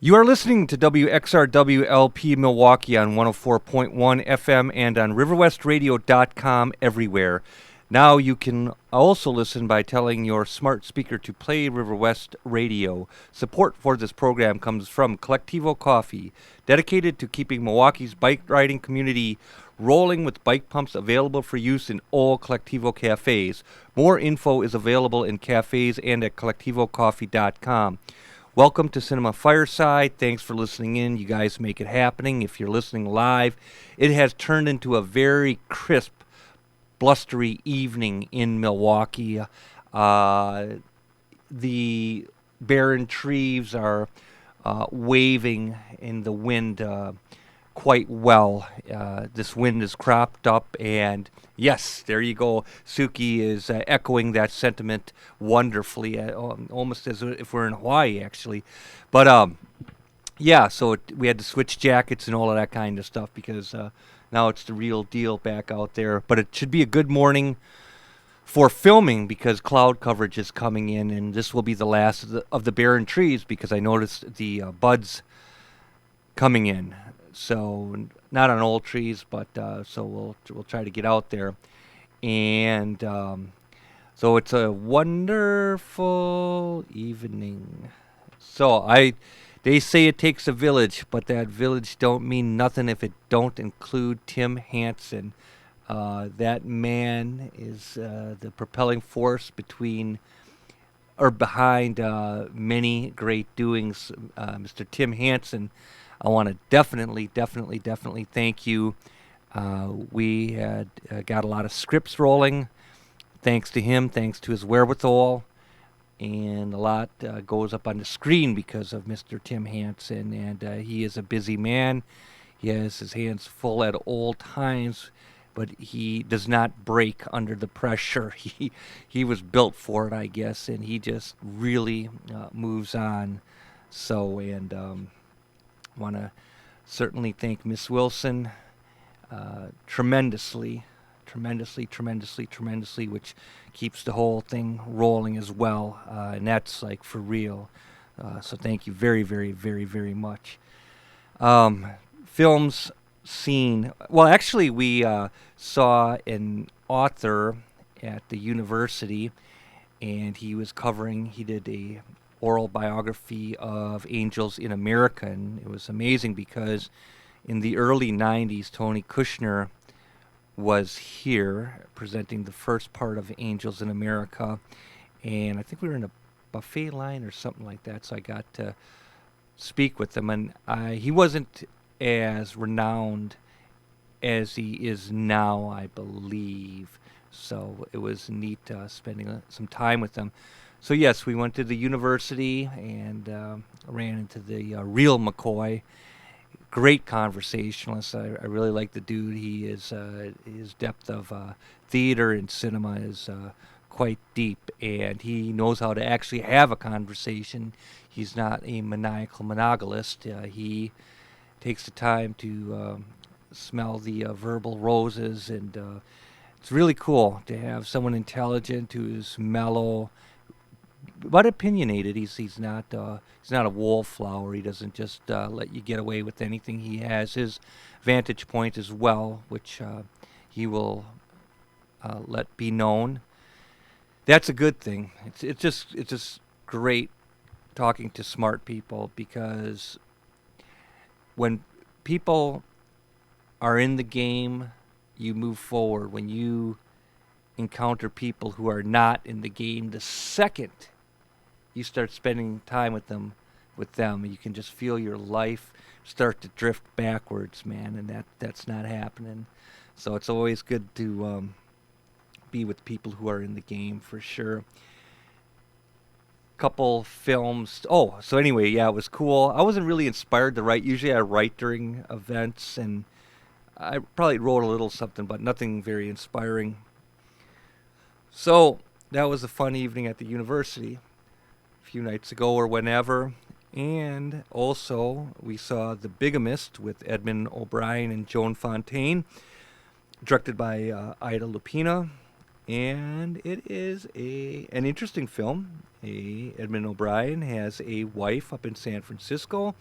You are listening to WXRWLP Milwaukee on 104.1 FM and on riverwestradio.com everywhere. Now you can also listen by telling your smart speaker to play River West Radio. Support for this program comes from Collectivo Coffee, dedicated to keeping Milwaukee's bike riding community rolling with bike pumps available for use in all Collectivo cafes. More info is available in cafes and at collectivocoffee.com. Welcome to Cinema Fireside. Thanks for listening in. You guys make it happening. If you're listening live, it has turned into a very crisp, blustery evening in Milwaukee. The barren trees are waving in the wind quite well. This wind is cropped up, and yes, there you go. Suki is echoing that sentiment wonderfully, almost as if we're in Hawaii, actually. But yeah, so we had to switch jackets and all of that kind of stuff because now it's the real deal back out there. But it should be a good morning for filming because cloud coverage is coming in, and this will be the last of the barren trees because I noticed the buds coming in. So not on old trees, but so we'll try to get out there, and so it's a wonderful evening. They say it takes a village, but that village don't mean nothing if it don't include Tim Hansen. That man is the propelling force behind many great doings. Mr. Tim Hansen, I want to definitely thank you. We had got a lot of scripts rolling, thanks to him, thanks to his wherewithal, and a lot goes up on the screen because of Mr. Tim Hansen, and he is a busy man. He has his hands full at all times, but he does not break under the pressure. He was built for it, I guess, and he just really moves on. So, and want to certainly thank Miss Wilson tremendously, which keeps the whole thing rolling as well, and that's like for real. So thank you very much. Films seen. Well, actually, we saw an author at the university, and he did a oral biography of Angels in America, and it was amazing because in the early 90s, Tony Kushner was here presenting the first part of Angels in America, and I think we were in a buffet line or something like that, so I got to speak with him, and he wasn't as renowned as he is now, I believe, so it was neat spending some time with him. So yes, we went to the university and ran into the real McCoy. Great conversationalist. I really like the dude. His depth of theater and cinema is quite deep, and he knows how to actually have a conversation. He's not a maniacal monogamist. He takes the time to smell the verbal roses, and it's really cool to have someone intelligent who is mellow but opinionated. He's not a wallflower. He doesn't just let you get away with anything. He has his vantage point as well, which he will let be known. That's a good thing. It's just great talking to smart people, because when people are in the game, you move forward. When you encounter people who are not in the game, the second you start spending time with them, you can just feel your life start to drift backwards, man, and that's not happening. So it's always good to be with people who are in the game, for sure. Couple films. Oh, so anyway, yeah, it was cool. I wasn't really inspired to write. Usually I write during events, and I probably wrote a little something, but nothing very inspiring. So that was a fun evening at the university a few nights ago or whenever. And also we saw The Bigamist with Edmund O'Brien and Joan Fontaine, directed by Ida Lupino. and it is an interesting film. Edmund O'Brien has a wife up in San Francisco,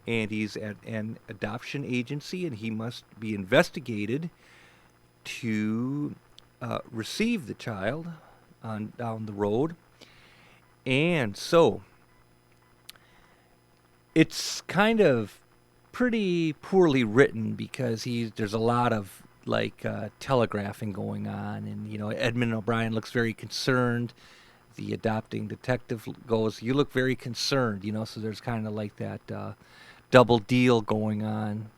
and he's at an adoption agency, and he must be investigated to receive the child on down the road. And so it's kind of pretty poorly written because there's a lot of like telegraphing going on, and Edmund O'Brien looks very concerned. The adopting detective goes, "You look very concerned," so there's kind of like that double deal going on.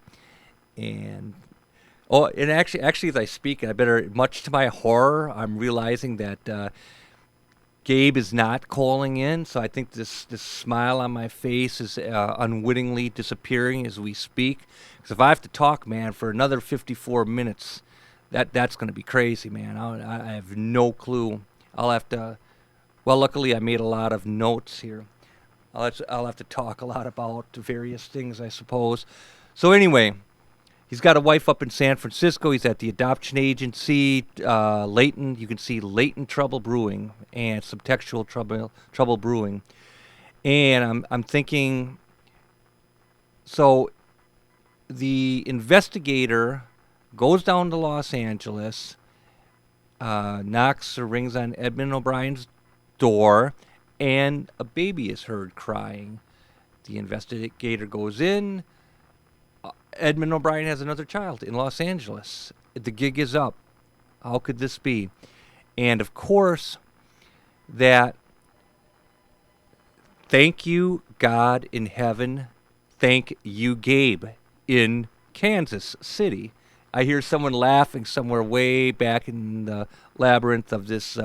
And and actually, as I speak, I better, much to my horror, I'm realizing that Gabe is not calling in, so I think this smile on my face is unwittingly disappearing as we speak. Because if I have to talk, man, for another 54 minutes, that's going to be crazy, man. I have no clue. I'll have to. Well, luckily I made a lot of notes here. I'll have to talk a lot about various things, I suppose. So anyway, he's got a wife up in San Francisco. He's at the adoption agency. Latent, you can see latent trouble brewing and some textual trouble brewing. And I'm thinking, so the investigator goes down to Los Angeles, knocks or rings on Edmund O'Brien's door, and a baby is heard crying. The investigator goes in. Edmund O'Brien has another child in Los Angeles. The gig is up. How could this be? And of course, that thank you, God in heaven. Thank you, Gabe in Kansas City. I hear someone laughing somewhere way back in the labyrinth of this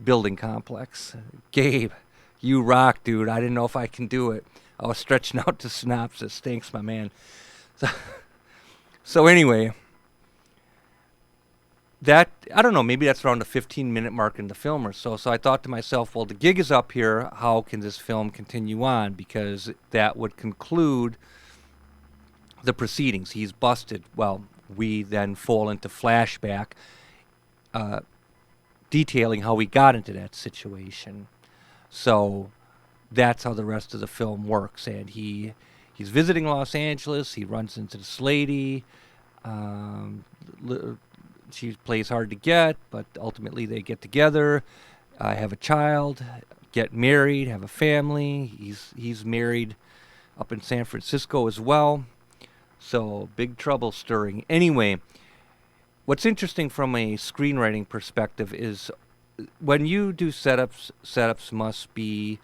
building complex. Gabe, you rock, dude. I didn't know if I can do it. I was stretching out the synopsis. Thanks, my man. So anyway, that, I don't know, maybe that's around the 15-minute mark in the film or so. So I thought to myself, well, the gig is up here. How can this film continue on? Because that would conclude the proceedings. He's busted. Well, we then fall into flashback detailing how we got into that situation. So that's how the rest of the film works. And he's visiting Los Angeles. He runs into this lady. She plays hard to get, but ultimately they get together, have a child, get married, have a family. He's married up in San Francisco as well. So big trouble stirring. Anyway, what's interesting from a screenwriting perspective is when you do setups must be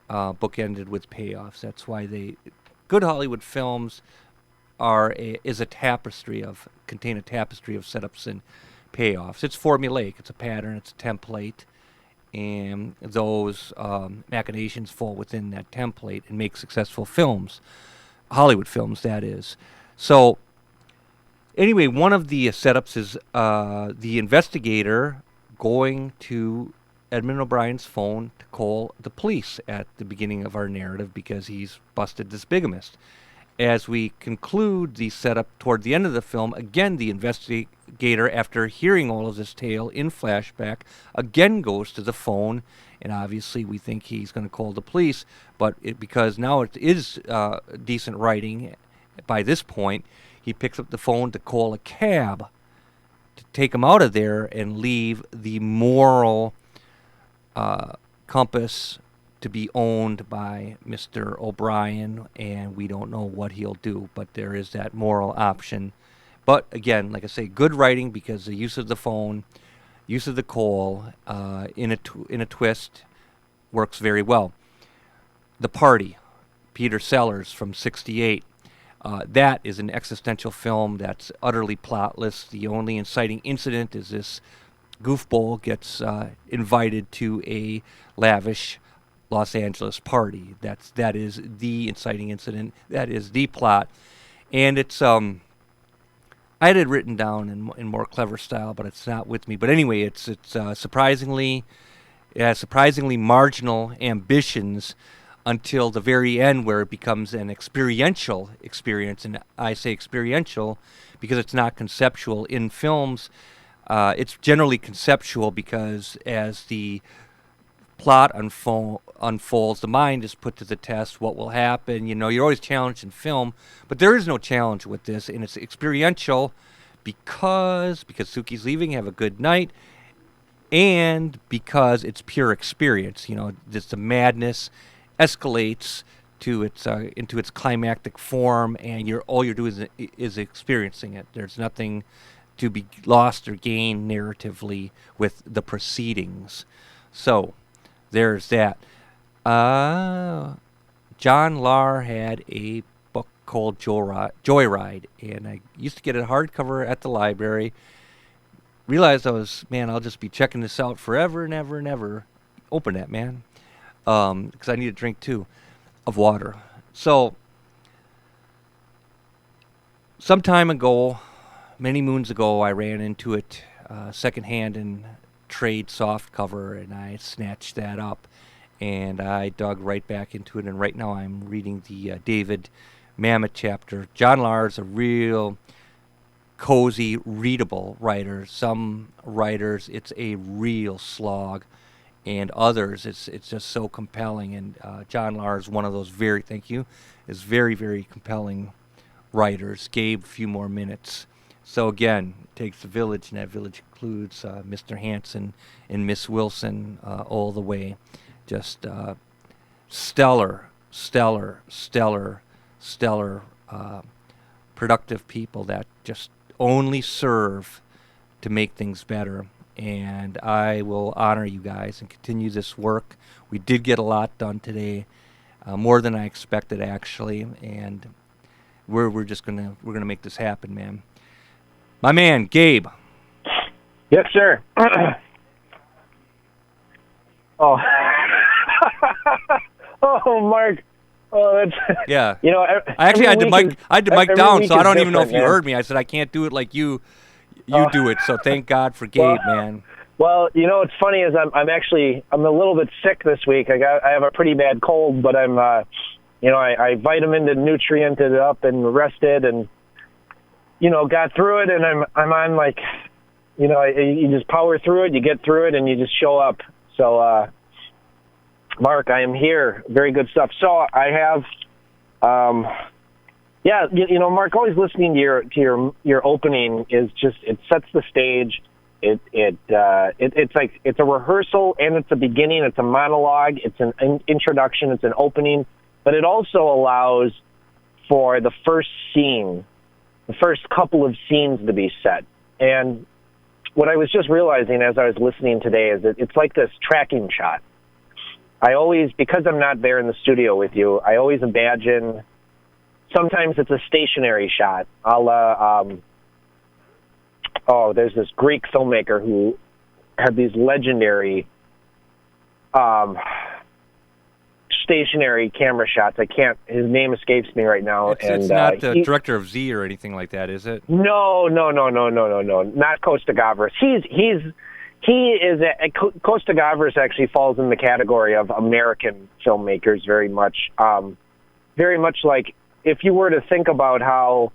bookended with payoffs. That's why good Hollywood films contain a tapestry of setups and payoffs. It's formulaic. It's a pattern. It's a template, and those machinations fall within that template and make successful films, Hollywood films, that is. So anyway, one of the setups is the investigator going to Edmund O'Brien's phone to call the police at the beginning of our narrative because he's busted this bigamist. As we conclude the setup toward the end of the film, again, the investigator, after hearing all of this tale in flashback, again goes to the phone, and obviously we think he's going to call the police, but because now it is decent writing by this point, he picks up the phone to call a cab to take him out of there and leave the moral compass to be owned by Mr. O'Brien, and we don't know what he'll do, but there is that moral option. But again, like I say, good writing because the use of the phone, use of the call in a twist works very well. The Party, Peter Sellers from '68. That is an existential film that's utterly plotless. The only inciting incident is this goofball gets invited to a lavish Los Angeles party. That is the inciting incident. That is the plot, and it's I had it written down in more clever style, but it's not with me. But anyway, it has surprisingly marginal ambitions until the very end, where it becomes an experiential experience. And I say experiential because it's not conceptual. In films, It's generally conceptual because as the plot unfolds, the mind is put to the test. What will happen? You're always challenged in film, but there is no challenge with this, and it's experiential because Suki's leaving. Have a good night, and because it's pure experience. Just the madness escalates to its into its climactic form, and all you're doing is experiencing it. There's nothing to be lost or gained narratively with the proceedings. So there's that. John Lahr had a book called Joyride, and I used to get it hardcover at the library. Realized I'll just be checking this out forever and ever and ever. Open that, man, because I need a drink too of water. So some time ago, many moons ago, I ran into it secondhand in trade softcover, and I snatched that up, and I dug right back into it, and right now I'm reading the David Mamet chapter. John Lahr is a real cozy, readable writer. Some writers, it's a real slog, and others, it's just so compelling, and John Lahr is one of those very very compelling writers. Gabe, a few more minutes. So again, it takes a village, and that village includes Mr. Hansen and Miss Wilson all the way. Just stellar, productive people that just only serve to make things better. And I will honor you guys and continue this work. We did get a lot done today, more than I expected actually, and we're gonna make this happen, man. My man, Gabe. Yes, sir. Oh. Oh, Mark. Oh, that's... Yeah. I had to mic down, so I don't even know if you heard me. Man. I said I can't do it like you do it. So thank God for Gabe, man. Well, what's funny is I'm a little bit sick this week. I have a pretty bad cold, but I'm I vitamined and nutriented up and rested and got through it, and I'm on like, you just power through it, you get through it, and you just show up. So, Mark, I am here. Very good stuff. So I have, Mark, always listening to your opening is just, it sets the stage. It's like, it's a rehearsal and it's a beginning. It's a monologue. It's an introduction. It's an opening, but it also allows for the first scene, the first couple of scenes to be set. And what I was just realizing as I was listening today is that it's like this tracking shot. I always, because I'm not there in the studio with you, I always imagine, sometimes it's a stationary shot. There's this Greek filmmaker who had these legendary stationary camera shots. His name escapes me right now. It's not the director of Z or anything like that, is it? No. Not Costa Gavras. Costa Gavras actually falls in the category of American filmmakers very much like if you were to think about how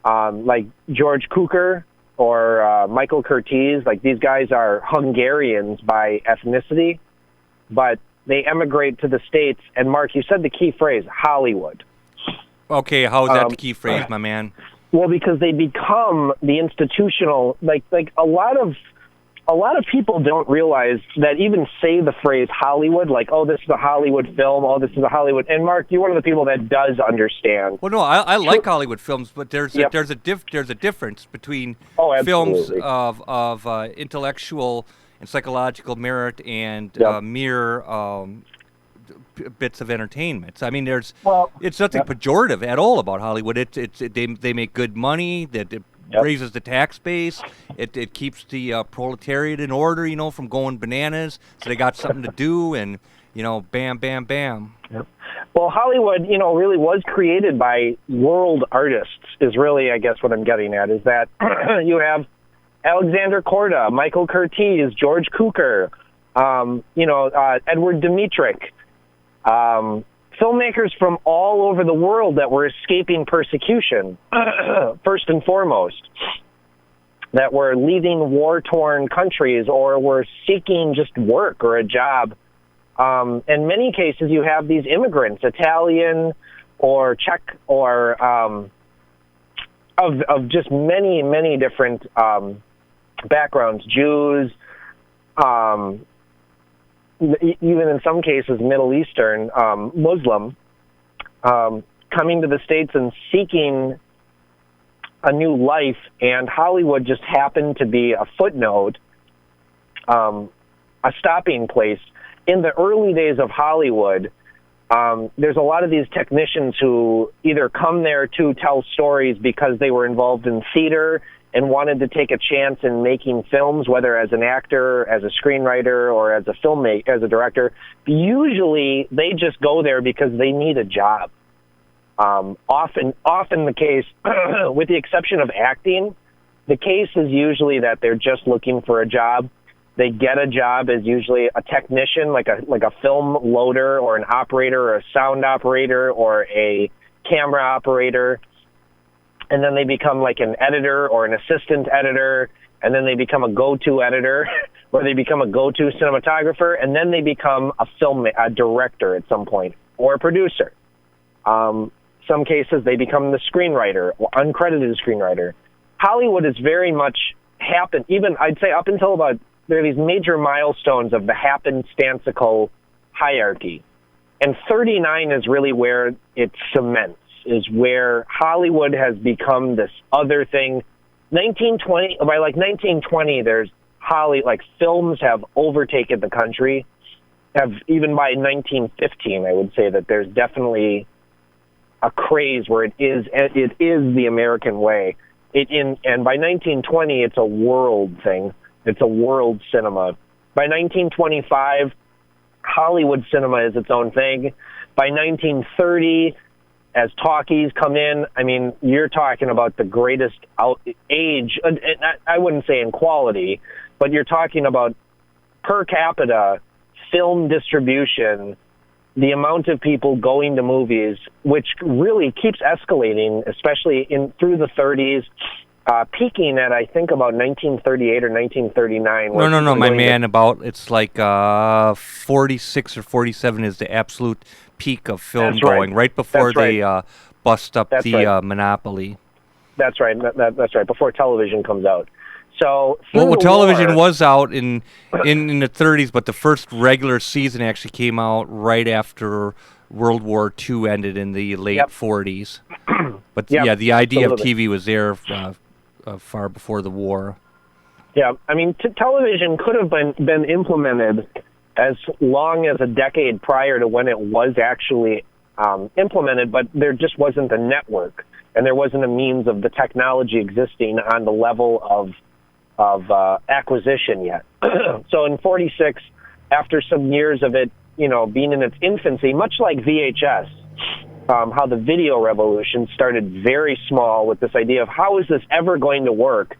like George Cukor or Michael Curtiz, like these guys are Hungarians by ethnicity, but they emigrate to the States. And Mark, you said the key phrase, Hollywood. Okay, how is that the key phrase, my man? Well, because they become the institutional, like a lot of people don't realize that even say the phrase Hollywood, like, oh, this is a Hollywood film, oh, this is a Hollywood. And Mark, you're one of the people that does understand. Well, no, I like Hollywood films, but there's a difference between films of intellectual and psychological merit and mere bits of entertainment. I mean, it's nothing pejorative at all about Hollywood. They make good money. That it raises the tax base. It keeps the proletariat in order, from going bananas. So they got something to do, and bam, bam, bam. Yep. Well, Hollywood, really was created by world artists. Is really, I guess, what I'm getting at is that you have Alexander Korda, Michael Curtiz, George Cukor, Edward Dmytryk, filmmakers from all over the world that were escaping persecution, first and foremost. that were leaving war-torn countries or were seeking just work or a job. In many cases, you have these immigrants, Italian or Czech or of just many, many different backgrounds, Jews, even in some cases Middle Eastern, Muslim, coming to the States and seeking a new life, and Hollywood just happened to be a footnote, a stopping place. In the early days of Hollywood, there's a lot of these technicians who either come there to tell stories because they were involved in theater and wanted to take a chance in making films, whether as an actor, as a screenwriter, or as a filmmaker, as a director. Usually, they just go there because they need a job. Often the case, with the exception of acting, the case is usually that they're just looking for a job. They get a job as usually a technician, like a film loader or an operator or a sound operator or a camera operator. And then they become like an editor or an assistant editor. And then they become a go-to editor or they become a go-to cinematographer. And then they become a director at some point or a producer. Some cases they become the screenwriter or uncredited screenwriter. Hollywood has very much happened, even I'd say up until about, there are these major milestones of the happenstantical hierarchy. And 39 is really where it cements, is where Hollywood has become this other thing. By 1920, there's films have overtaken the country. Even by 1915, I would say that there's definitely a craze where it is the American way. And by 1920, it's a world thing. It's a world cinema. By 1925, Hollywood cinema is its own thing. By 1930, as talkies come in, I mean, you're talking about the greatest age, I wouldn't say in quality, but you're talking about per capita film distribution, the amount of people going to movies, which really keeps escalating, especially through the 30s, peaking at, I think, about 1938 or 1939. No, my man, it's like 46 or 47 is the absolute peak of film going, right before they bust up the monopoly. That's right. That's right, before television comes out. So television was out in the 30s, but the first regular season actually came out right after World War II ended in the late 40s. But the idea of TV was there far before the war. Yeah, I mean, television could have been implemented as long as a decade prior to when it was actually implemented, but there just wasn't a network, and there wasn't a means of the technology existing on the level of acquisition yet. So in 46, after some years of it, being in its infancy, much like VHS, how the video revolution started very small with this idea of how is this ever going to work?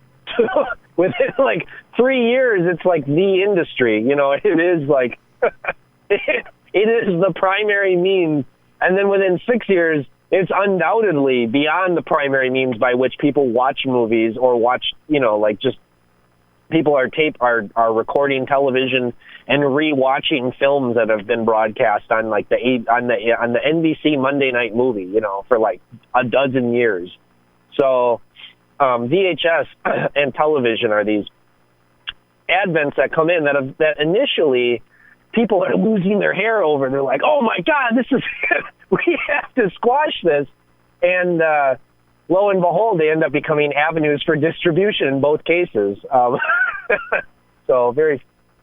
Within like 3 years, it's like the industry. It is like it is the primary means, and then within 6 years, it's undoubtedly beyond the primary means by which people watch movies or watch, just people are recording television and rewatching films that have been broadcast on on the NBC Monday Night Movie, for like a dozen years. So VHS and television are these advents that come in that initially people are losing their hair over. They're like, oh my God, we have to squash this. And lo and behold, they end up becoming avenues for distribution in both cases.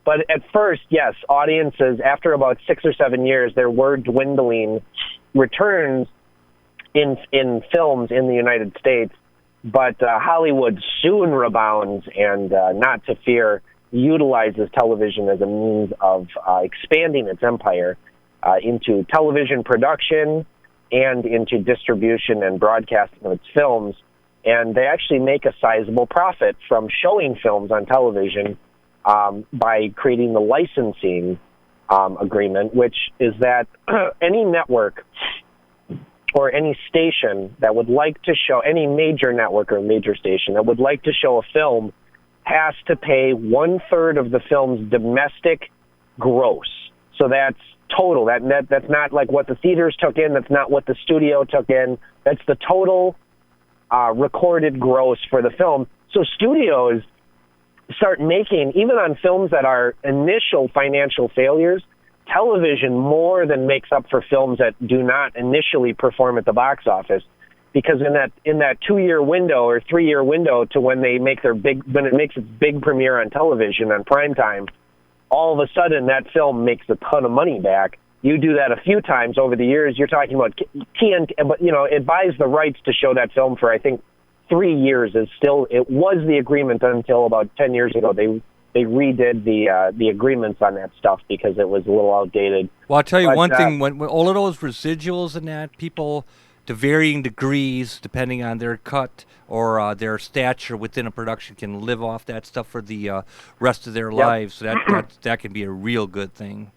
But at first, yes, audiences, after about 6 or 7 years, there were dwindling returns in films in the United States. But Hollywood soon rebounds and, not to fear, utilizes television as a means of expanding its empire into television production and into distribution and broadcasting of its films. And they actually make a sizable profit from showing films on television by creating the licensing agreement, which is that any network or any station that would like to show, any major network or major station that would like to show a film, has to pay 1/3 of the film's domestic gross. So that's total. That's not like what the theaters took in. That's not what the studio took in. That's the total recorded gross for the film. So studios start making, even on films that are initial financial failures, television more than makes up for films that do not initially perform at the box office. Because in that 2-year window or 3-year window to when they make when it makes its big premiere on television on prime time, all of a sudden that film makes a ton of money back. You do that a few times over the years. You're talking about TNT, but it buys the rights to show that film for, I think, 3 years. It was the agreement until about 10 years ago. They redid the agreements on that stuff because it was a little outdated. Well, I'll tell you one thing: when all of those residuals and that, people, to varying degrees, depending on their cut or their stature within a production, can live off that stuff for the rest of their lives. So that can be a real good thing.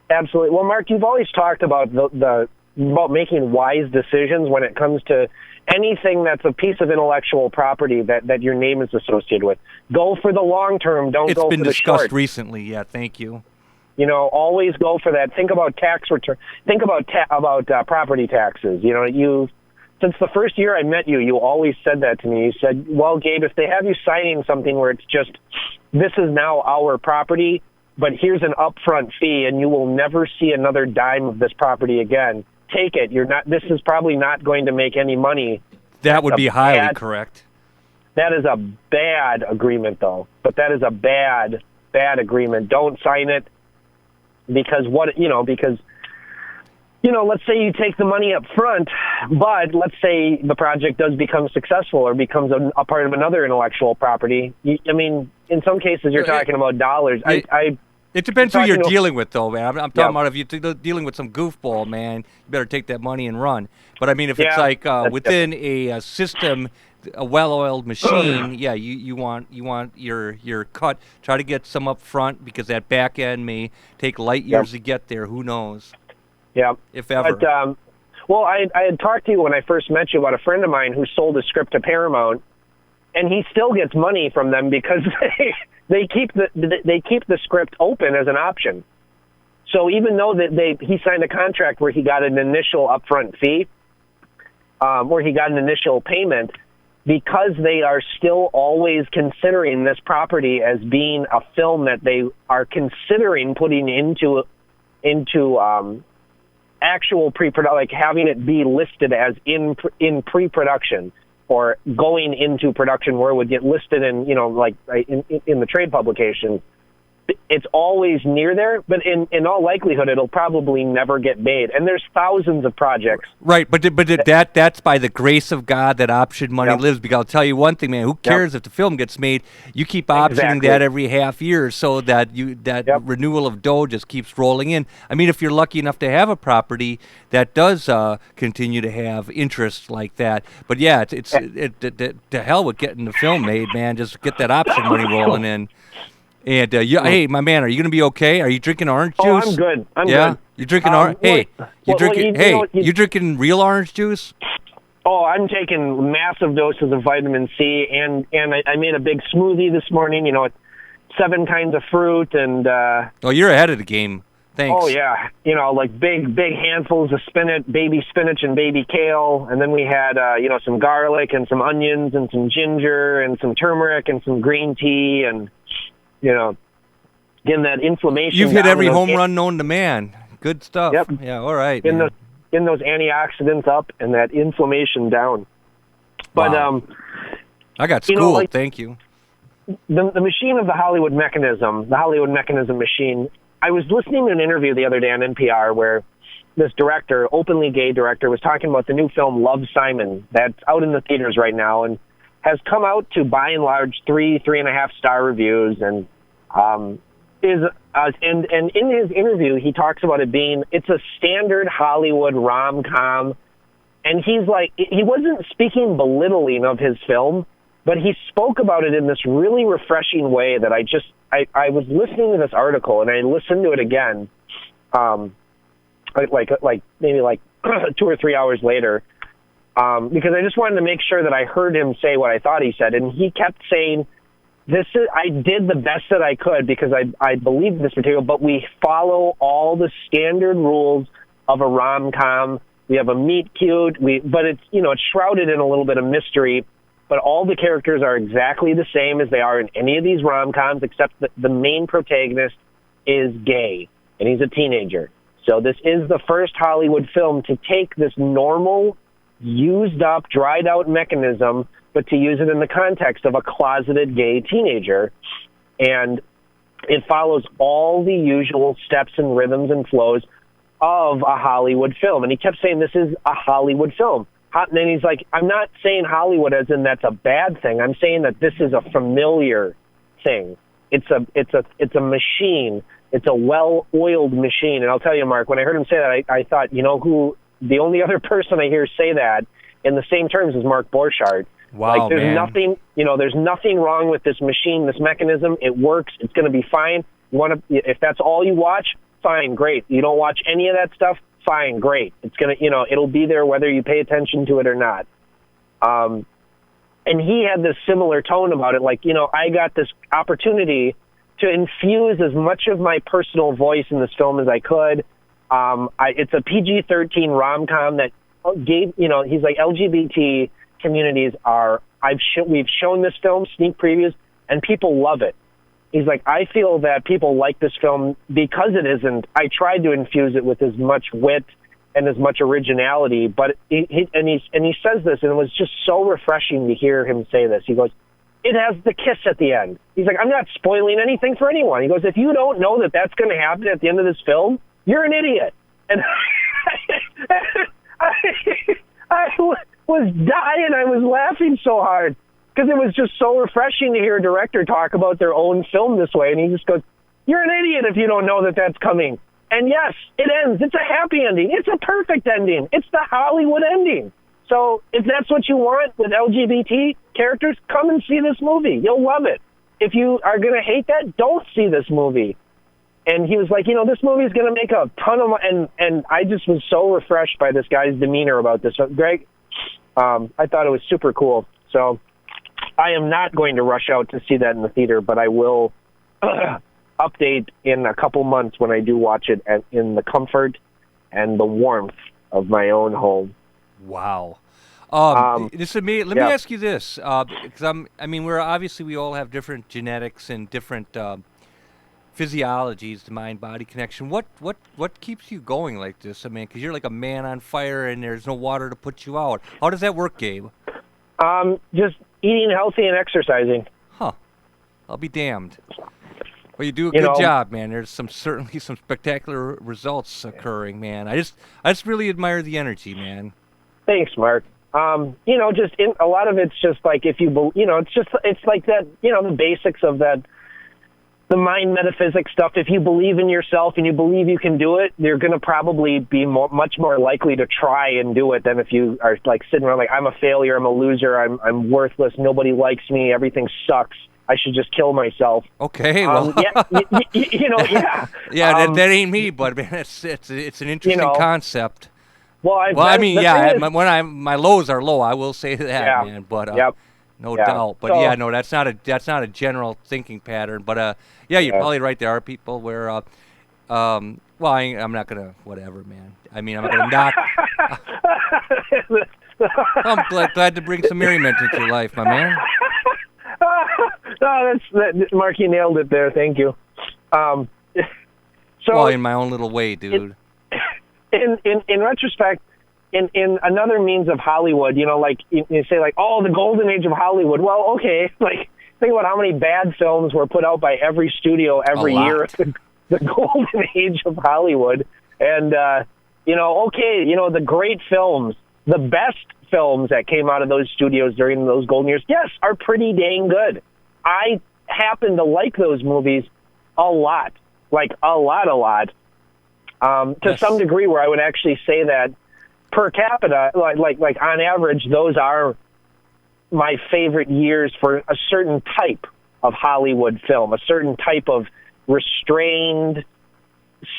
Absolutely. Well, Mark, you've always talked about about making wise decisions when it comes to anything that's a piece of intellectual property that your name is associated with. Go for the long term. Don't go for the short. It's been discussed recently. Yeah, thank you. Always go for that. Think about tax return. Think about property taxes. Since the first year I met you, you always said that to me. You said, well, Gabe, if they have you signing something where it's just, this is now our property, but here's an upfront fee and you will never see another dime of this property again, take it. This is probably not going to make any money. That would be highly correct. That is a bad agreement, though. But that is a bad agreement. Don't sign it. Because let's say you take the money up front, but let's say the project does become successful or becomes a part of another intellectual property. In some cases, you're talking about dollars. It depends who you're dealing with, though, man. I'm talking about if you're dealing with some goofball, man, you better take that money and run. But, if it's like within a system, a well-oiled machine, you want your cut. Try to get some up front because that back end may take light years to get there. Who knows? Yeah. If ever. But, I had talked to you when I first met you about a friend of mine who sold a script to Paramount, and he still gets money from them because they keep the script open as an option. So even though he signed a contract where he got an initial upfront fee, where he got an initial payment, because they are still always considering this property as being a film that they are considering putting into actual pre-production, like having it be listed as in pre-production or going into production where it would get listed in the trade publication. It's always near there, but in all likelihood, it'll probably never get made. And there's thousands of projects. Right, but that's by the grace of God that option money lives. Because I'll tell you one thing, man. Who cares if the film gets made? You keep optioning that every half year, so that renewal of dough just keeps rolling in. If you're lucky enough to have a property that does continue to have interest like that. But yeah, it's to hell with getting the film made, man. Just get that option money rolling in. And hey, my man, are you gonna be okay? Are you drinking orange juice? Oh, I'm good. I'm good. You drinking orange? Hey, you drinking drinking real orange juice? Oh, I'm taking massive doses of vitamin C, and I made a big smoothie this morning. 7 kinds of fruit and. Oh, you're ahead of the game. Thanks. Oh yeah, like big handfuls of baby spinach and baby kale, and then we had some garlic and some onions and some ginger and some turmeric and some green tea and. Getting that inflammation. You've hit every home run known to man. Good stuff. Yep. Yeah, all right. Getting those antioxidants up and that inflammation down. But wow. I got schooled. Thank you. The machine of the Hollywood mechanism machine. I was listening to an interview the other day on NPR where this director, openly gay director, was talking about the new film Love, Simon that's out in the theaters right now and has come out to by and large 3.5 star reviews and and in his interview he talks about it's a standard Hollywood rom-com, and he's like, he wasn't speaking belittling of his film, but he spoke about it in this really refreshing way that I was listening to this article and I listened to it again maybe 2 or 3 hours later, because I just wanted to make sure that I heard him say what I thought he said. And he kept saying, I did the best that I could because I believe this material, but we follow all the standard rules of a rom-com. We have a meet cute, but it's, it's shrouded in a little bit of mystery, but all the characters are exactly the same as they are in any of these rom-coms, except that the main protagonist is gay, and he's a teenager. So this is the first Hollywood film to take this normal, used up, dried out mechanism, but to use it in the context of a closeted gay teenager. And it follows all the usual steps and rhythms and flows of a Hollywood film. And he kept saying, this is a Hollywood film. And then he's like, I'm not saying Hollywood as in that's a bad thing. I'm saying that this is a familiar thing. It's a machine. It's a well-oiled machine. And I'll tell you, Mark, when I heard him say that, I thought, who the only other person I hear say that in the same terms is Mark Borchardt. Wow, like, there's man. nothing, there's nothing wrong with this machine, this mechanism. It works. It's going to be fine. If that's all you watch, fine, great. You don't watch any of that stuff, fine, great. It's going to, it'll be there whether you pay attention to it or not. And he had this similar tone about it. Like, I got this opportunity to infuse as much of my personal voice in this film as I could. It's a PG-13 rom-com that gave, he's like, LGBT communities we've shown this film, sneak previews, and people love it. He's like, I feel that people like this film because it isn't. I tried to infuse it with as much wit and as much originality, but he says this, and it was just so refreshing to hear him say this. He goes, it has the kiss at the end. He's like, I'm not spoiling anything for anyone. He goes, if you don't know that that's going to happen at the end of this film, you're an idiot. And I was dying. I was laughing so hard because it was just so refreshing to hear a director talk about their own film this way. And he just goes, you're an idiot if you don't know that that's coming. And yes, it ends. It's a happy ending. It's a perfect ending. It's the Hollywood ending. So if that's what you want with LGBT characters, come and see this movie. You'll love it. If you are going to hate that, don't see this movie. And he was like, this movie is going to make a ton of money. And I just was so refreshed by this guy's demeanor about this. So, Greg, I thought it was super cool. So I am not going to rush out to see that in the theater, but I will update in a couple months when I do watch it in the comfort and the warmth of my own home. Wow. This is me. Let me ask you this, because we all have different genetics and different physiologies, the mind-body connection. What keeps you going like this? Because you're like a man on fire, and there's no water to put you out. How does that work, Gabe? Just eating healthy and exercising. Huh. I'll be damned. Well, you do a good job, man. There's certainly some spectacular results occurring, man. I just really admire the energy, man. Thanks, Mark. Just a lot of it's just like it's like that, the basics of that, the mind metaphysics stuff. If you believe in yourself and you believe you can do it, you're going to probably be much more likely to try and do it than if you are like sitting around like, I'm a failure, I'm a loser, I'm worthless, nobody likes me, everything sucks, I should just kill myself. Okay, well, yeah. That ain't me, but man, it's an interesting concept. Well, my lows are low. I will say that, man. But no doubt. But that's not a general thinking pattern. But you're probably right. There are people where, I'm not gonna whatever, man. I'm not gonna knock. I'm glad to bring some merriment into your life, my man. Mark, you nailed it there. Thank you. In my own little way, dude. In retrospect, in another means of Hollywood, like you say, like, oh, the golden age of Hollywood. Well, okay, like think about how many bad films were put out by every studio every year. The golden age of Hollywood, and the great films, the best films that came out of those studios during those golden years, yes, are pretty dang good. I happen to like those movies a lot, like a lot. To some degree, where I would actually say that per capita, like on average, those are my favorite years for a certain type of Hollywood film, a certain type of restrained,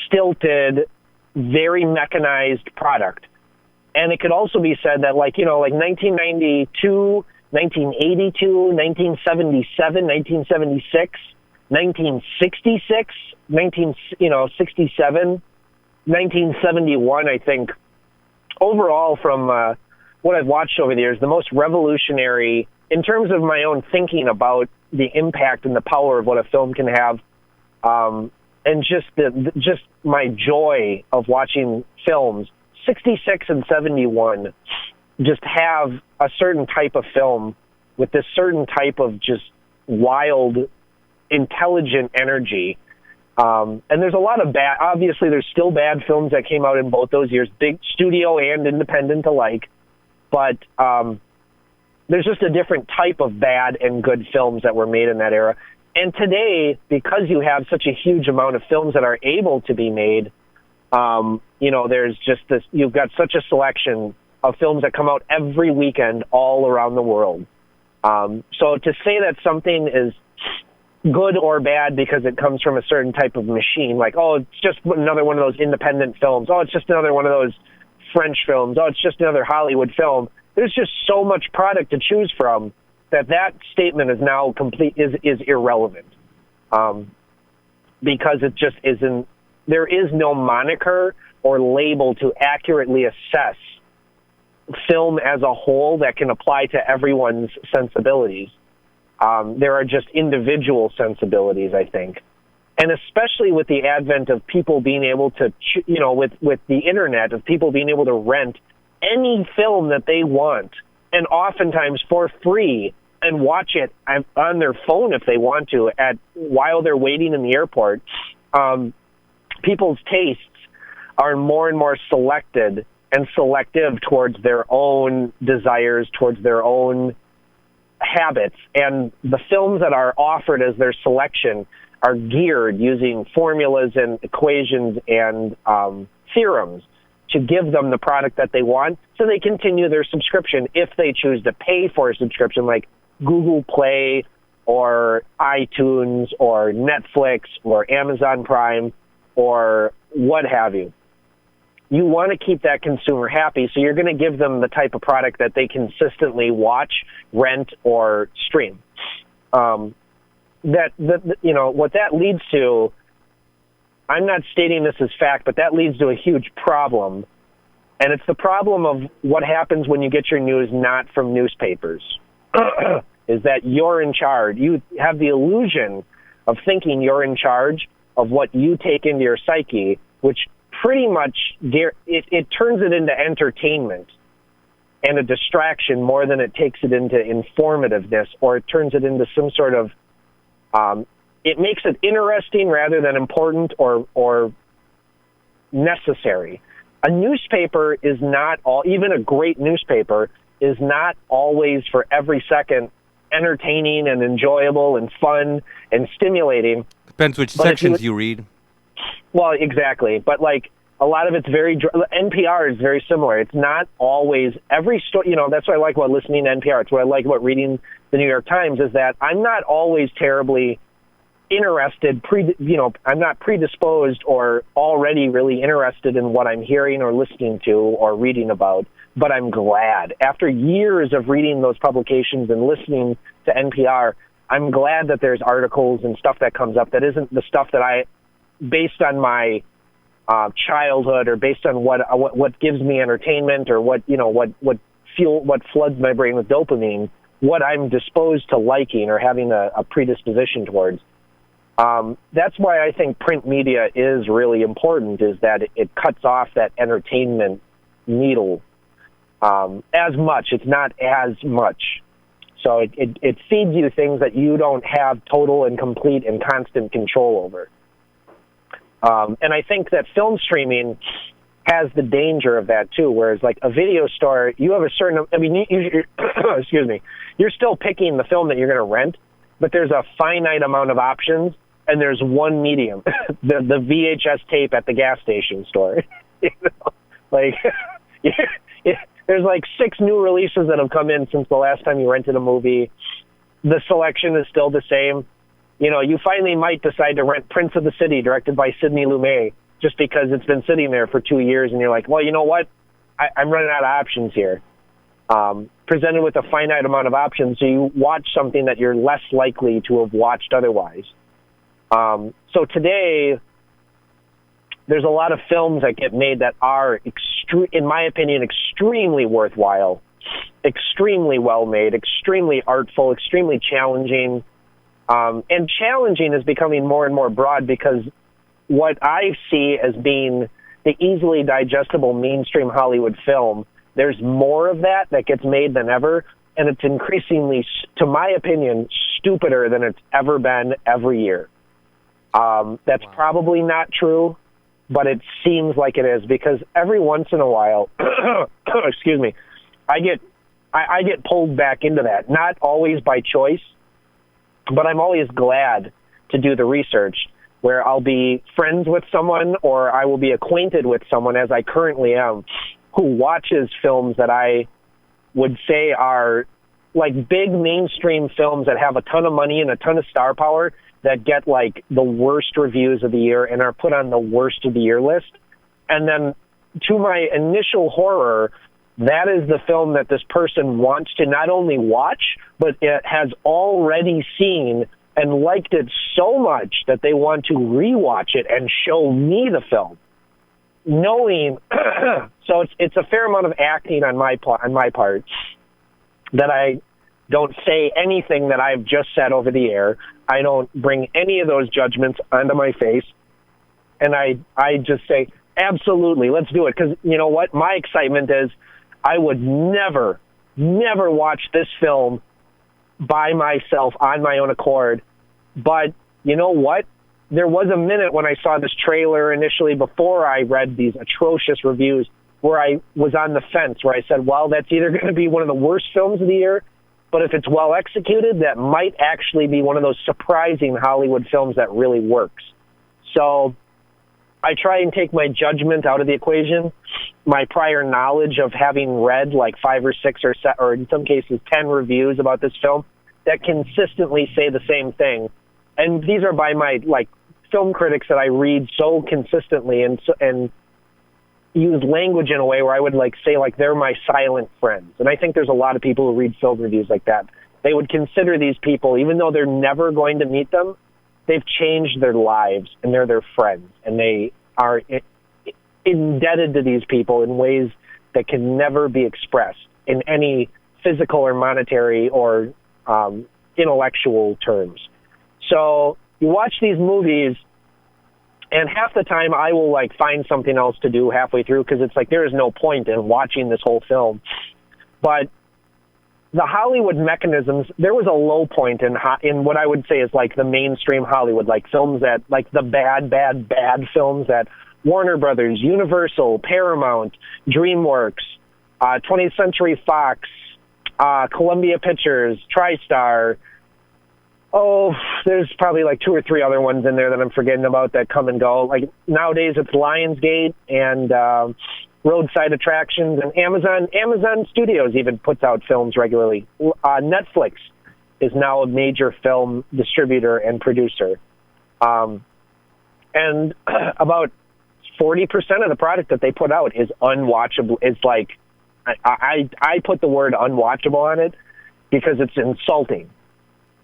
stilted, very mechanized product. And it could also be said that, like, 1992, 1982, 1977, 1976, 1966, 1967, 1971, I think, overall from what I've watched over the years, the most revolutionary in terms of my own thinking about the impact and the power of what a film can have, and just my joy of watching films. 66 and 71 just have a certain type of film with this certain type of just wild, intelligent energy. And there's a lot of bad, obviously there's still bad films that came out in both those years, big studio and independent alike, but there's just a different type of bad and good films that were made in that era. And today, because you have such a huge amount of films that are able to be made, there's just this, you've got such a selection of films that come out every weekend all around the world. So to say that something is good or bad because it comes from a certain type of machine, like, oh, it's just another one of those independent films. Oh, it's just another one of those French films. Oh, it's just another Hollywood film. There's just so much product to choose from that statement is now is irrelevant. Because it just isn't, there is no moniker or label to accurately assess film as a whole that can apply to everyone's sensibilities. There are just individual sensibilities, I think. And especially with the advent of people being able to, with the internet, of people being able to rent any film that they want, and oftentimes for free, and watch it on their phone if they want to, while they're waiting in the airport. People's tastes are more and more selected and selective towards their own desires, towards their own habits, and the films that are offered as their selection are geared using formulas and equations and theorems to give them the product that they want, so they continue their subscription if they choose to pay for a subscription like Google Play or iTunes or Netflix or Amazon Prime or what have you. You want to keep that consumer happy, so you're going to give them the type of product that they consistently watch, rent, or stream. What that leads to, I'm not stating this as fact, but that leads to a huge problem, and it's the problem of what happens when you get your news not from newspapers, is that you're in charge. You have the illusion of thinking you're in charge of what you take into your psyche, which pretty much it turns it into entertainment and a distraction more than it takes it into informativeness, or it turns it into some sort of it makes it interesting rather than important or necessary. A newspaper is not even a great newspaper is not always for every second entertaining and enjoyable and fun and stimulating. Depends which sections you read. Well, exactly. But like a lot of it's NPR is very similar. It's not always every story. That's what I like about listening to NPR. It's what I like about reading the New York Times, is that I'm not always terribly interested. I'm not predisposed or already really interested in what I'm hearing or listening to or reading about. But I'm glad, after years of reading those publications and listening to NPR, I'm glad that there's articles and stuff that comes up that isn't the stuff that based on my childhood or based on what gives me entertainment or what floods my brain with dopamine, what I'm disposed to liking or having a predisposition towards. That's why I think print media is really important, is that it cuts off that entertainment needle as much. It's not as much. So it feeds you things that you don't have total and complete and constant control over. And I think that film streaming has the danger of that too, whereas like a video store, you have a certain, excuse me, you're still picking the film that you're going to rent, but there's a finite amount of options, and there's one medium, the VHS tape at the gas station store. There's like 6 new releases that have come in since the last time you rented a movie. The selection is still the same. You finally might decide to rent Prince of the City, directed by Sidney Lumet, just because it's been sitting there for 2 years, and you're like, well, you know what? I'm running out of options here. Presented with a finite amount of options, so you watch something that you're less likely to have watched otherwise. So today, there's a lot of films that get made that are, in my opinion, extremely worthwhile, extremely well made, extremely artful, extremely challenging. And challenging is becoming more and more broad because what I see as being the easily digestible mainstream Hollywood film, there's more of that gets made than ever, and it's increasingly, to my opinion, stupider than it's ever been every year. That's probably not true, but it seems like it is, because every once in a while, excuse me, I get pulled back into that. Not always by choice, but I'm always glad to do the research where I'll be friends with someone or I will be acquainted with someone, as I currently am, who watches films that I would say are like big mainstream films that have a ton of money and a ton of star power that get like the worst reviews of the year and are put on the worst of the year list. And then to my initial horror, that is the film that this person wants to not only watch, but it has already seen and liked it so much that they want to rewatch it and show me the film. Knowing, so it's a fair amount of acting on my part, that I don't say anything that I've just said over the air. I don't bring any of those judgments onto my face, and I just say, absolutely, let's do it. Because you know what? My excitement is I would never watch this film by myself on my own accord. But you know what? There was a minute when I saw this trailer initially before I read these atrocious reviews where I was on the fence, where I said, well, that's either going to be one of the worst films of the year, but if it's well executed, that might actually be one of those surprising Hollywood films that really works. So I try and take my judgment out of the equation, my prior knowledge of having read like 5 or 6 or in some cases 10 reviews about this film that consistently say the same thing. And these are by my like film critics that I read so consistently and use language in a way where I would like say like they're my silent friends. And I think there's a lot of people who read film reviews like that. They would consider these people, even though they're never going to meet them, they've changed their lives and they're their friends, and they are indebted to these people in ways that can never be expressed in any physical or monetary or intellectual terms. So you watch these movies, and half the time I will like find something else to do halfway through because it's like there is no point in watching this whole film. But the Hollywood mechanisms, there was a low point in what I would say is like the mainstream Hollywood, like films that, like the bad films that Warner Brothers, Universal, Paramount, DreamWorks, 20th Century Fox, Columbia Pictures, TriStar. Oh, there's probably like 2 or 3 other ones in there that I'm forgetting about that come and go. Like nowadays it's Lionsgate and Roadside Attractions, and Amazon Studios even puts out films regularly. Netflix is now a major film distributor and producer. And about 40% of the product that they put out is unwatchable. It's like, I put the word unwatchable on it because it's insulting.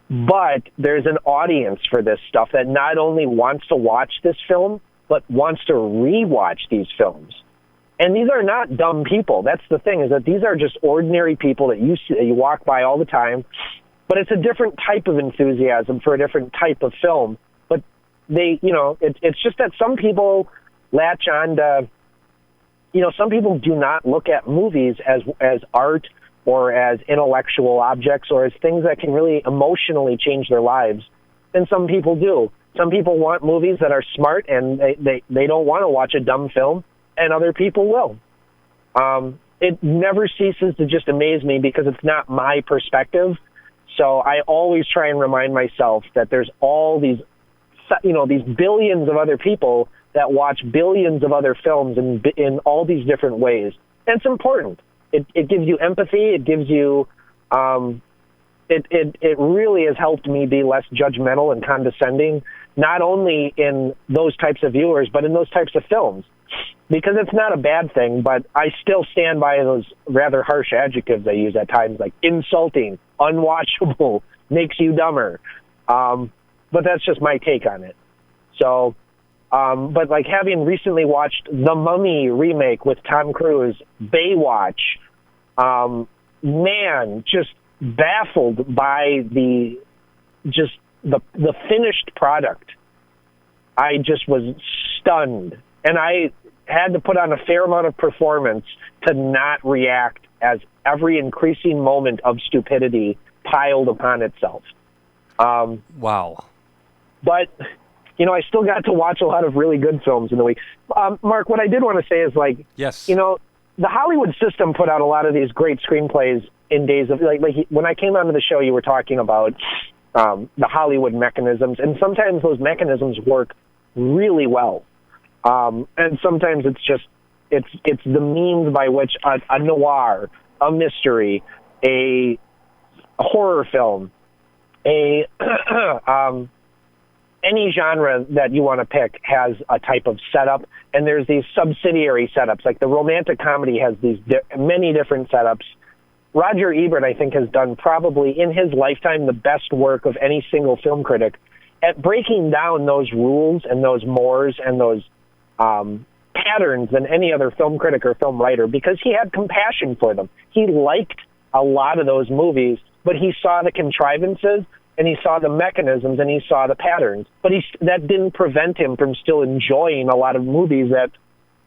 But there's an audience for this stuff that not only wants to watch this film, but wants to rewatch these films. And these are not dumb people. That's the thing, is that these are just ordinary people that you see, that you walk by all the time. But it's a different type of enthusiasm for a different type of film. But they, it's just that some people latch on to, some people do not look at movies as art or as intellectual objects or as things that can really emotionally change their lives. And some people do. Some people want movies that are smart and they don't want to watch a dumb film, and other people will. It never ceases to just amaze me because it's not my perspective. So I always try and remind myself that there's all these, these billions of other people that watch billions of other films in all these different ways. And it's important. It gives you empathy. It gives you, it really has helped me be less judgmental and condescending, not only in those types of viewers, but in those types of films. because it's not a bad thing, but I still stand by those rather harsh adjectives I use at times, like insulting, unwatchable, makes you dumber. But that's just my take on it. So, but like having recently watched the Mummy remake with Tom Cruise, Baywatch, man, just baffled by the finished product. I just was stunned, and I had to put on a fair amount of performance to not react as every increasing moment of stupidity piled upon itself. Wow. But, you know, I still got to watch a lot of really good films in the week. Mark, what I did want to say is, like, yes, you know, the Hollywood system put out a lot of these great screenplays in days of, like when I came onto the show, you were talking about the Hollywood mechanisms, and sometimes those mechanisms work really well. And sometimes it's just, it's the means by which a noir, a mystery, a horror film, any genre that you want to pick has a type of setup, and there's these subsidiary setups. Like the romantic comedy has these many different setups. Roger Ebert, I think, has done probably in his lifetime the best work of any single film critic at breaking down those rules and those mores and those patterns than any other film critic or film writer, because he had compassion for them. He liked a lot of those movies, but he saw the contrivances, and he saw the mechanisms, and he saw the patterns. But that didn't prevent him from still enjoying a lot of movies that,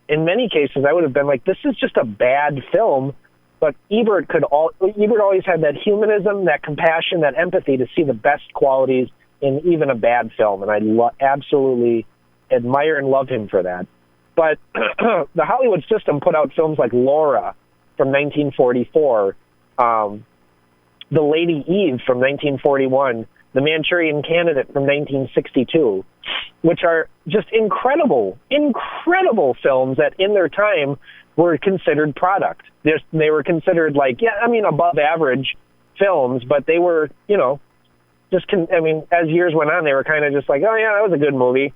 in many cases, I would have been like, this is just a bad film. But Ebert always had that humanism, that compassion, that empathy to see the best qualities in even a bad film. And I absolutely admire and love him for that. But the Hollywood system put out films like Laura from 1944, The Lady Eve from 1941, The Manchurian Candidate from 1962, which are just incredible films that in their time were considered product. They were considered like, above average films, but they were, as years went on, they were kind of just like, oh yeah, that was a good movie.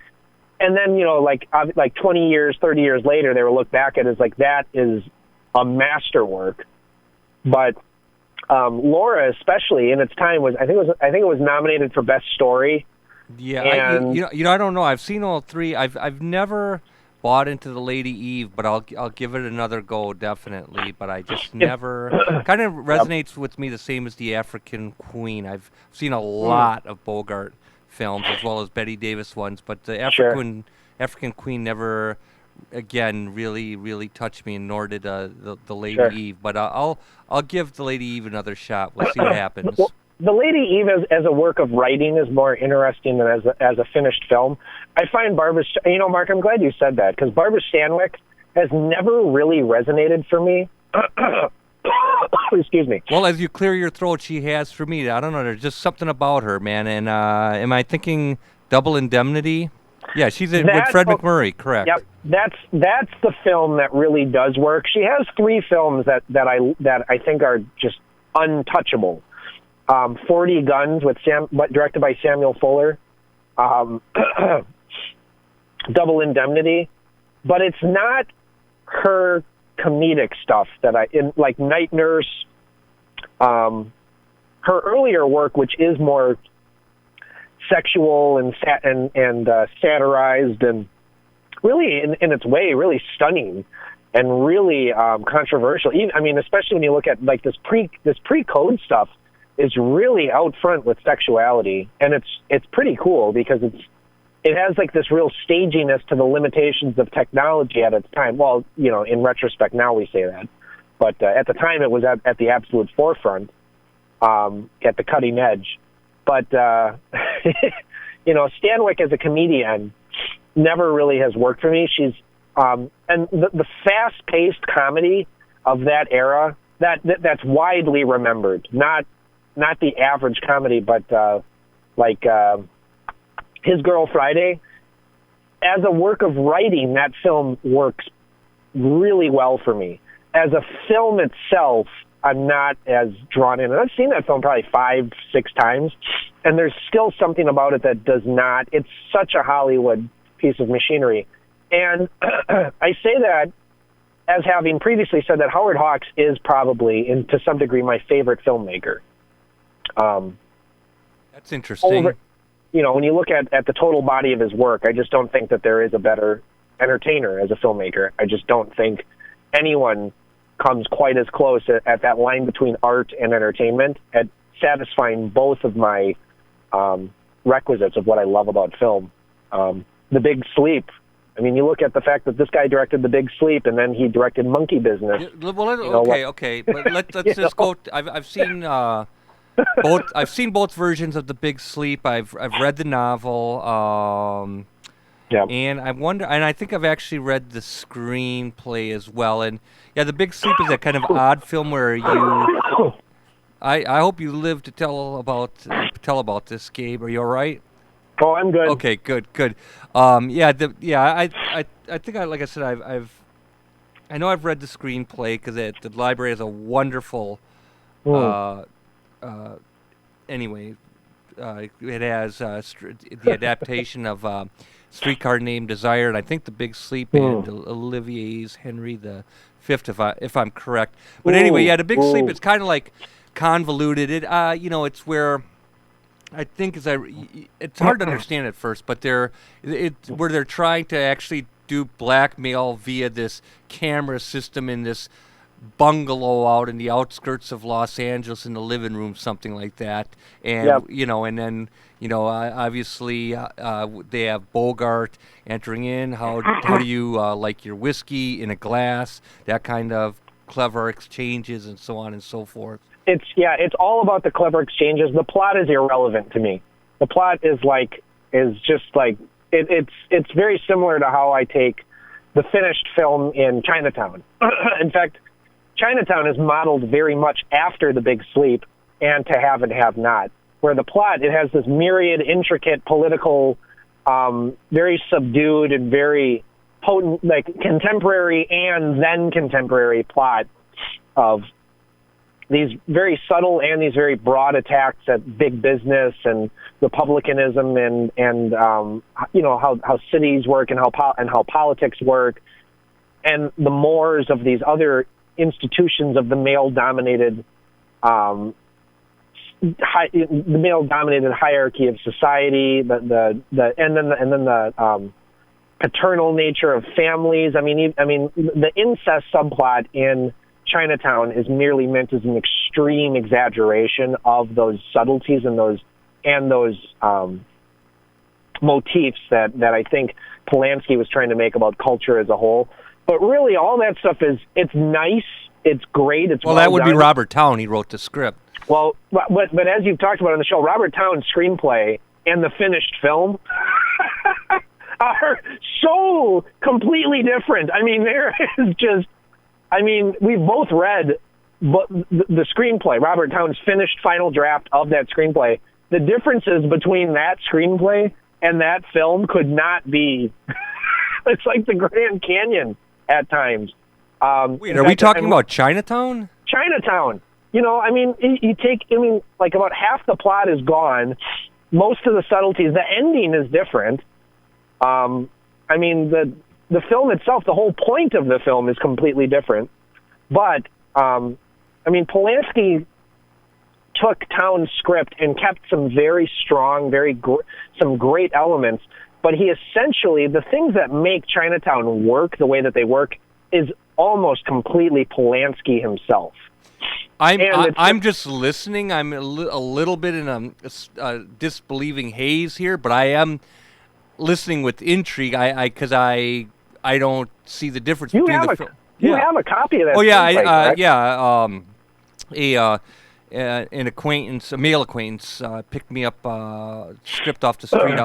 And then, like 20 years, 30 years later, they were looked back at as like, that is a masterwork. But Laura, especially in its time, I think it was nominated for Best Story. Yeah, and I don't know. I've seen all three. I've never bought into The Lady Eve, but I'll give it another go, definitely. But I just never kind of resonates with me the same as The African Queen. I've seen a lot of Borchardt films as well as Betty Davis ones, but the African Queen never again really touched me, and nor did the Lady Eve. But I'll give The Lady Eve another shot. We'll see what happens. Well, The Lady Eve as a work of writing is more interesting than as a finished film. I find Mark, I'm glad you said that, because Barbara Stanwyck has never really resonated for me. Excuse me. Well, as you clear your throat, she has for me. I don't know. There's just something about her, man. And am I thinking Double Indemnity? Yeah, she's with Fred McMurray, correct? Yep, that's the film that really does work. She has 3 films that I think are just untouchable. 40 Guns directed by Samuel Fuller, Double Indemnity, but it's not her comedic stuff like Night Nurse. Her earlier work, which is more sexual and satirized and really in its way really stunning and really controversial. Especially when you look at like this pre-code stuff is really out front with sexuality, and it's pretty cool because it has like this real staginess to the limitations of technology at its time. Well, in retrospect now we say that, but at the time it was at the absolute forefront, at the cutting edge. But Stanwyck as a comedian never really has worked for me. She's and the fast-paced comedy of that era that's widely remembered. Not the average comedy, but like His Girl Friday. As a work of writing, that film works really well for me. As a film itself, I'm not as drawn in. And I've seen that film probably 5-6 times, and there's still something about it that does not. It's such a Hollywood piece of machinery. And I say that as having previously said that Howard Hawks is probably, and to some degree, my favorite filmmaker. That's interesting. When you look at the total body of his work, I just don't think that there is a better entertainer as a filmmaker. I just don't think anyone comes quite as close at that line between art and entertainment at satisfying both of my requisites of what I love about film. The Big Sleep. I mean, you look at the fact that this guy directed The Big Sleep, and then he directed Monkey Business. Okay, but let's just go. I've seen both. I've seen both versions of The Big Sleep. I've read the novel. And I wonder, and I think I've actually read the screenplay as well. And yeah, The Big Sleep is that kind of odd film where you. I hope you live to tell about this, Gabe. Are you all right? Oh, I'm good. Okay, good. I think like I said, I know I've read the screenplay because the library has a wonderful. Anyway, it has the adaptation of Streetcar Named Desire, and I think The Big Sleep and Olivier's Henry V, if I'm correct. But anyway, The Big Sleep. It's kind of like convoluted. It's where. I think it's hard to understand at first, but where they're trying to actually do blackmail via this camera system in this bungalow out in the outskirts of Los Angeles in the living room, something like that. And obviously they have Borchardt entering in. How do you like your whiskey in a glass? That kind of clever exchanges and so on and so forth. It's all about the clever exchanges. The plot is irrelevant to me. The plot is just like it's very similar to how I take the finished film in Chinatown. In fact, Chinatown is modeled very much after The Big Sleep and To Have and Have Not, where the plot, it has this myriad, intricate, political, very subdued and very potent, like contemporary and then contemporary plot of these very subtle and these very broad attacks at big business and republicanism and how cities work and how politics work, and the mores of these other institutions of the male-dominated hierarchy of society, and then the paternal nature of families. I mean, the incest subplot in Chinatown is merely meant as an extreme exaggeration of those subtleties and those motifs that I think Polanski was trying to make about culture as a whole. But really, all that stuff it's nice, it's great, it's well that would done. Be Robert Towne. He wrote the script. Well, but as you've talked about on the show, Robert Towne's screenplay and the finished film are so completely different. I mean, there is just. I mean, we've both read the screenplay, Robert Towne's finished final draft of that screenplay. The differences between that screenplay and that film could not be. It's like the Grand Canyon at times. Wait, are we talking about Chinatown? Chinatown. Like about half the plot is gone. Most of the subtleties, the ending is different. The film itself, the whole point of the film is completely different. But, Polanski took Towne's script and kept some very strong, some great elements. But he essentially, the things that make Chinatown work the way that they work is almost completely Polanski himself. I'm just listening. I'm a little bit in a disbelieving haze here, but I am listening with intrigue. Because I don't see the difference between the film. You have a copy of that. Oh yeah, an acquaintance, a male acquaintance, picked me up script off the street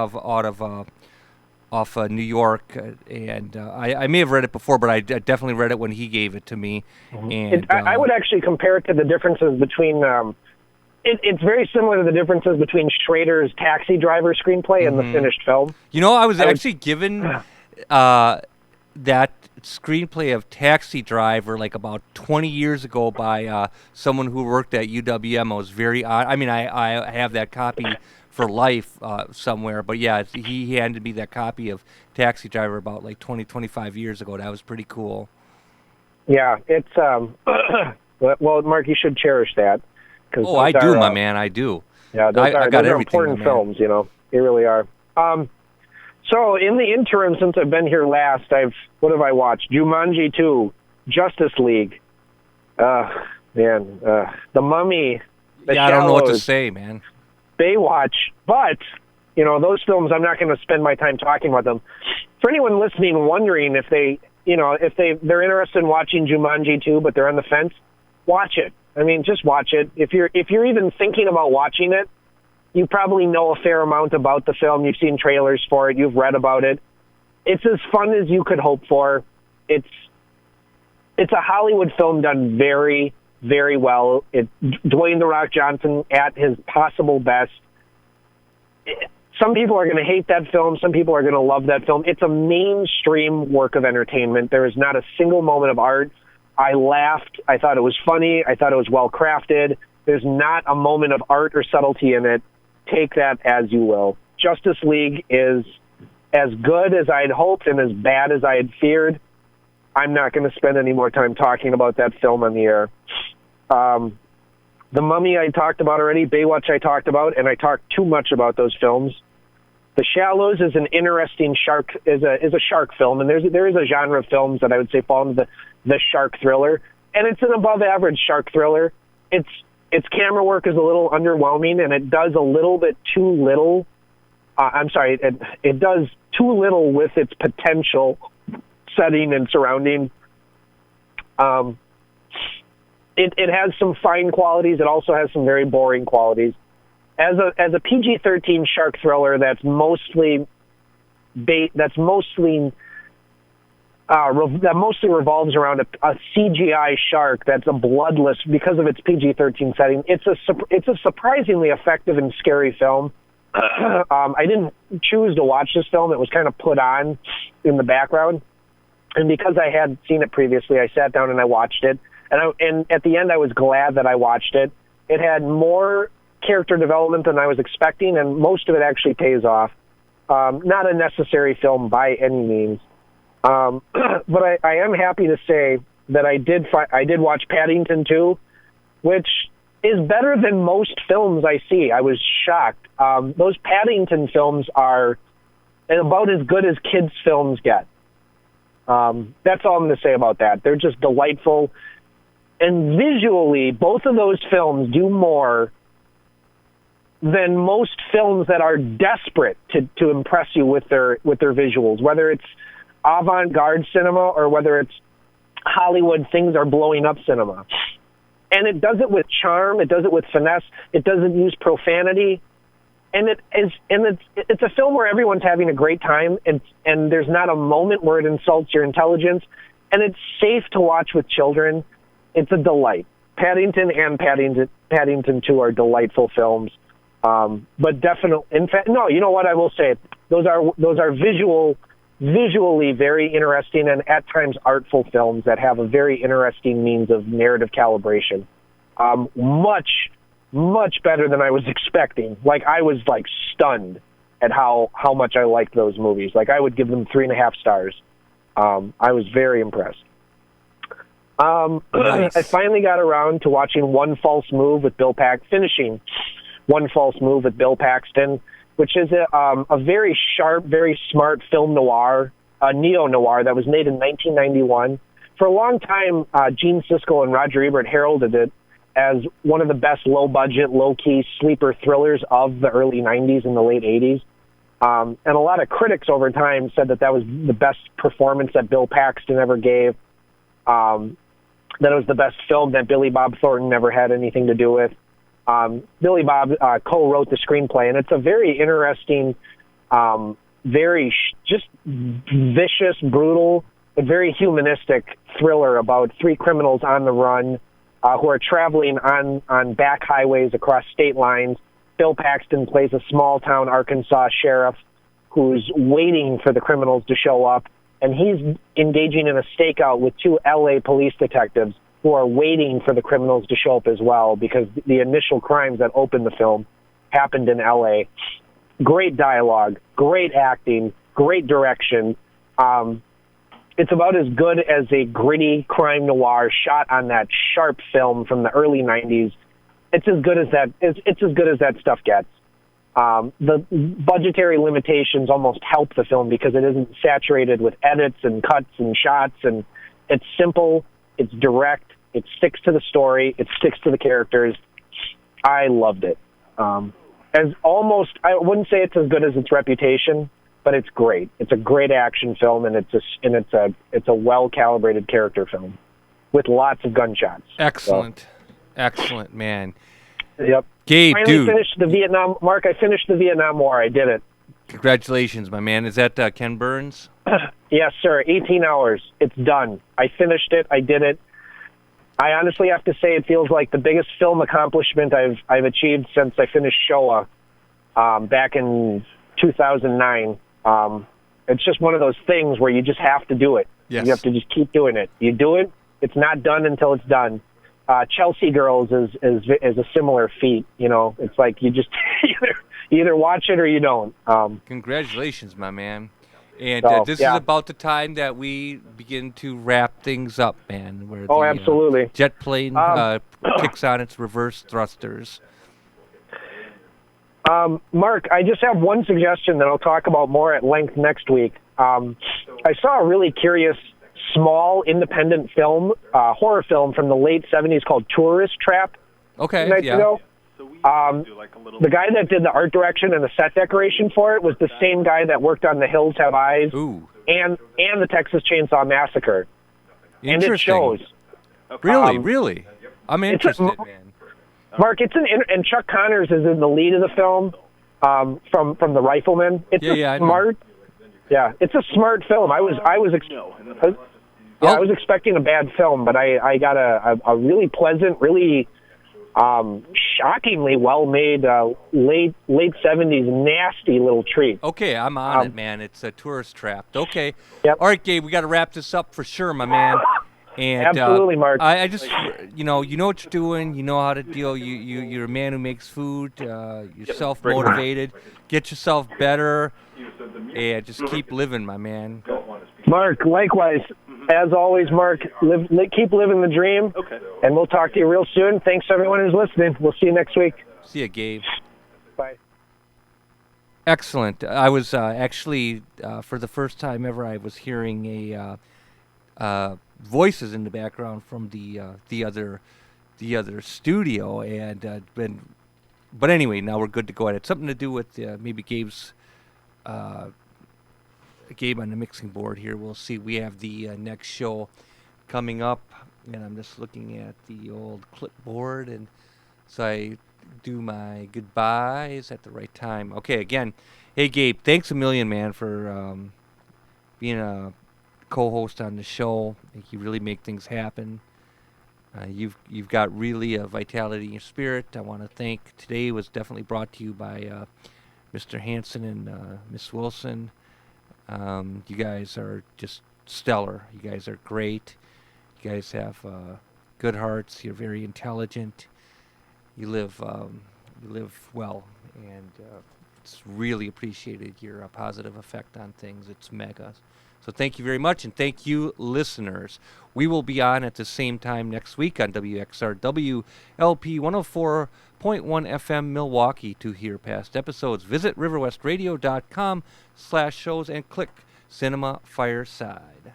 off New York, and I may have read it before, but I definitely read it when he gave it to me. Mm-hmm. And I would actually compare it to the differences between. It's very similar to the differences between Schrader's Taxi Driver screenplay and the finished film. I was actually given that screenplay of Taxi Driver like about 20 years ago by someone who worked at UWM. I was very I mean, I have that copy for life somewhere, but yeah, he handed me that copy of Taxi Driver about like 25 years ago. That was pretty cool. Yeah, it's well, Mark, you should cherish that. Oh, I do, my man, I do. Yeah, I got those are everything, important films, you know. They really are. So in the interim, since I've been here last, what have I watched? Jumanji 2, Justice League, The Mummy, The I don't know what to Shallows, say, man. Baywatch. But, you know, those films, I'm not going to spend my time talking about them. For anyone listening wondering if they're interested in watching Jumanji 2, but they're on the fence, watch it. I mean, just watch it. If you're even thinking about watching it, you probably know a fair amount about the film. You've seen trailers for it. You've read about it. It's as fun as you could hope for. It's a Hollywood film done very, very well. Dwayne "The Rock" Johnson at his possible best. Some people are going to hate that film. Some people are going to love that film. It's a mainstream work of entertainment. There is not a single moment of art. I laughed. I thought it was funny. I thought it was well crafted. There's not a moment of art or subtlety in it. Take that as you will. Justice League is as good as I'd hoped and as bad as I had feared. I'm not going to spend any more time talking about that film on the air. The Mummy I talked about already. Baywatch I talked about, and I talked too much about those films. The Shallows is an interesting shark film, and there is a genre of films that I would say fall into the shark thriller, and it's an above average shark thriller. Its camera work is a little underwhelming, and it does a little bit too little. It does too little with its potential setting and surrounding. It has some fine qualities. It also has some very boring qualities. As a PG-13 shark thriller, that mostly revolves around a CGI shark that's a bloodless because of its PG-13 setting. It's a surprisingly effective and scary film. I didn't choose to watch this film. It was kind of put on in the background, and because I had seen it previously, I sat down and I watched it. And at the end, I was glad that I watched it. It had more character development than I was expecting, and most of it actually pays off. Not a necessary film by any means. But I am happy to say that I did watch Paddington 2, which is better than most films I see. I was shocked. Those Paddington films are about as good as kids' films get. That's all I'm going to say about that. They're just delightful. And visually, both of those films do more than most films that are desperate to impress you with their visuals, whether it's avant-garde cinema or whether it's Hollywood things are blowing up cinema. And it does it with charm. It does it with finesse. It doesn't use profanity. And it's a film where everyone's having a great time, and there's not a moment where it insults your intelligence. And it's safe to watch with children. It's a delight. Paddington and Paddington 2 are delightful films. But definitely, in fact, no, you know what I will say? Those are visually very interesting and at times artful films that have a very interesting means of narrative calibration. Much, much better than I was expecting. Like, I was stunned at how much I liked those movies. Like, I would give them 3.5 stars. I was very impressed. Nice. I finally got around to watching One False Move with Bill Paxton, which is a very sharp, very smart film noir, a neo-noir that was made in 1991. For a long time, Gene Siskel and Roger Ebert heralded it as one of the best low-budget, low-key sleeper thrillers of the early 90s and the late 80s. And a lot of critics over time said that was the best performance that Bill Paxton ever gave, that it was the best film that Billy Bob Thornton never had anything to do with. Billy Bob co-wrote the screenplay, and it's a very interesting, just vicious, brutal, but very humanistic thriller about 3 criminals on the run who are traveling on back highways across state lines. Bill Paxton plays a small-town Arkansas sheriff who's waiting for the criminals to show up, and he's engaging in a stakeout with 2 L.A. police detectives who are waiting for the criminals to show up as well, because the initial crimes that opened the film happened in L.A. Great dialogue, great acting, great direction. It's about as good as a gritty crime noir shot on that sharp film from the early 90s. It's as good as that. It's as good as that stuff gets. The budgetary limitations almost help the film because it isn't saturated with edits and cuts and shots, and it's simple, it's direct, it sticks to the story, it sticks to the characters. I loved it. I wouldn't say it's as good as its reputation, but it's great. It's a great action film, and it's a well-calibrated character film with lots of gunshots. Excellent. Excellent, man. Yep. Gabe, finally finished the Vietnam. Mark, I finished the Vietnam War. I did it. Congratulations, my man. Is that Ken Burns? Yes, sir. 18 hours. It's done. I finished it. I did it. I honestly have to say it feels like the biggest film accomplishment I've achieved since I finished Showa back in 2009. It's just one of those things where you just have to do it. Yes. You have to just keep doing it. You do it. It's not done until it's done. Chelsea Girls is a similar feat. You know, it's like you just you either watch it or you don't. Congratulations, my man. And this yeah. is about the time that we begin to wrap things up, man. Where the, absolutely. Jet plane kicks on its reverse thrusters. Mark, I just have one suggestion that I'll talk about more at length next week. I saw a really curious, small, independent film, horror film from the late 70s called Tourist Trap. Okay, nights ago. The guy that did the art direction and the set decoration for it was the same guy that worked on The Hills Have Eyes and the Texas Chainsaw Massacre. And it shows. Really? I'm interested, man. Mark, and Chuck Connors is in the lead of the film from The Rifleman. It's smart. Yeah, it's a smart film. I was expecting a bad film, but I got a really pleasant, really shockingly well-made late 70s nasty little treat. Okay, I'm on it, man. It's a Tourist Trap. Okay. Yep. All right, Gabe, we got to wrap this up for sure, my man. And absolutely, Mark. I just, you know what you're doing. You know how to deal. You're a man who makes food. You're self-motivated. Get yourself better, and just keep living, my man. Mark, likewise. As always, Mark, keep living the dream. Okay. And we'll talk to you real soon. Thanks, everyone who's listening. We'll see you next week. See you, Gabe. Bye. Excellent. I was actually, for the first time ever, I was hearing voices in the background from the other studio, and but anyway, now we're good to go. It had something to do with maybe Gabe's. Gabe on the mixing board here. We'll see. We have the next show coming up, and I'm just looking at the old clipboard, and so I do my goodbyes at the right time. Okay, again, hey Gabe, thanks a million, man, for being a co-host on the show. You really make things happen. You've got really a vitality in your spirit. I want to thank. Today was definitely brought to you by Mr. Hansen and Miss Wilson. You guys are just stellar. You guys are great. You guys have good hearts. You're very intelligent. You live well, and it's really appreciated your positive effect on things. It's mega. So thank you very much, and thank you, listeners. We will be on at the same time next week on WXRW LP 104.1 FM Milwaukee. To hear past episodes, visit riverwestradio.com/shows and click Cinema Fireside.